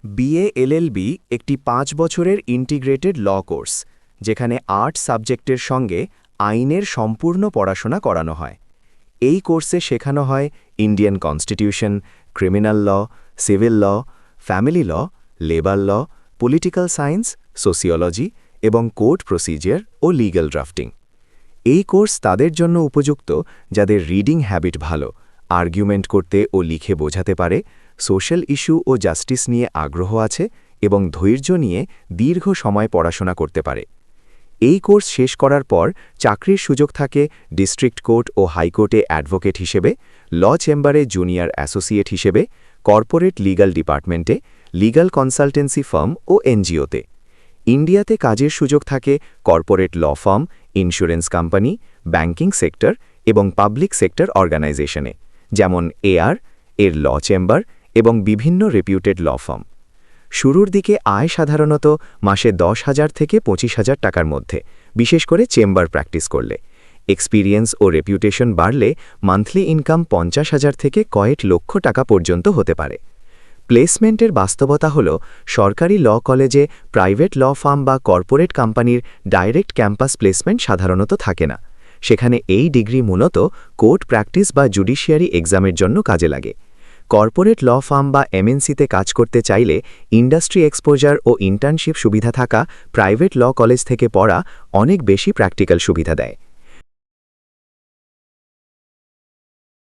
BA LLB একটি ৫ বছরের integrated ল course, যেখানে ৮ সাবজেক্টের সঙ্গে আইনের সম্পূর্ণ পড়াশোনা করানো হয়। এই কোর্সে শেখানো হয় Indian constitution, criminal law, civil law, family law, labour law, political science, sociology এবং কোর্ট প্রসিজিয়ার ও লিগ্যাল ড্রাফটিং। এই কোর্স তাদের জন্য উপযুক্ত যাদের রিডিং হ্যাবিট ভালো, আর্গুমেন্ট করতে ও লিখে বোঝাতে পারে, সোশ্যাল ইস্যু ও জাস্টিস নিয়ে আগ্রহ আছে এবং ধৈর্য নিয়ে দীর্ঘ সময় পড়াশোনা করতে পারে। এই কোর্স শেষ করার পর চাকরির সুযোগ থাকে ডিস্ট্রিক্ট কোর্ট ও হাইকোর্টে অ্যাডভোকেট হিসেবে, ল চেম্বারে জুনিয়র অ্যাসোসিয়েট হিসেবে, কর্পোরেট লিগ্যাল ডিপার্টমেন্টে, লিগ্যাল কনসালটেন্সি ফার্ম ও এনজিওতে। ইন্ডিয়াতে কাজের সুযোগ থাকে corporate law firm, insurance company, banking sector এবং পাবলিক সেক্টর অর্গানাইজেশনে, যেমন এর ল চেম্বার এবং বিভিন্ন রেপিউটেড ল ফার্ম। শুরুর দিকে আয় সাধারণত মাসে ১০,০০০ থেকে ২৫,০০০ টাকার মধ্যে, বিশেষ করে চেম্বার প্র্যাকটিস করলে। এক্সপিরিয়েন্স ও রেপুটেশন বাড়লে মান্থলি ইনকাম ৫০,০০০ থেকে কয়েক লক্ষ টাকা পর্যন্ত হতে পারে। প্লেসমেন্টের বাস্তবতা হল সরকারি ল কলেজে, প্রাইভেট ল ফার্ম বা কর্পোরেট কোম্পানির ডাইরেক্ট ক্যাম্পাস প্লেসমেন্ট সাধারণত থাকে না। সেখানে এই ডিগ্রি মূলত কোর্ট প্র্যাকটিস বা জুডিশিয়ারি এক্সামের জন্য কাজে লাগে। কর্পোরেট ল ফার্ম বা এমএনসিতে কাজ করতে চাইলে ইন্ডাস্ট্রি এক্সপোজার ও ইন্টার্নশিপ সুবিধা থাকা প্রাইভেট ল কলেজ থেকে পড়া অনেক বেশি প্র্যাকটিক্যাল সুবিধা দেয়।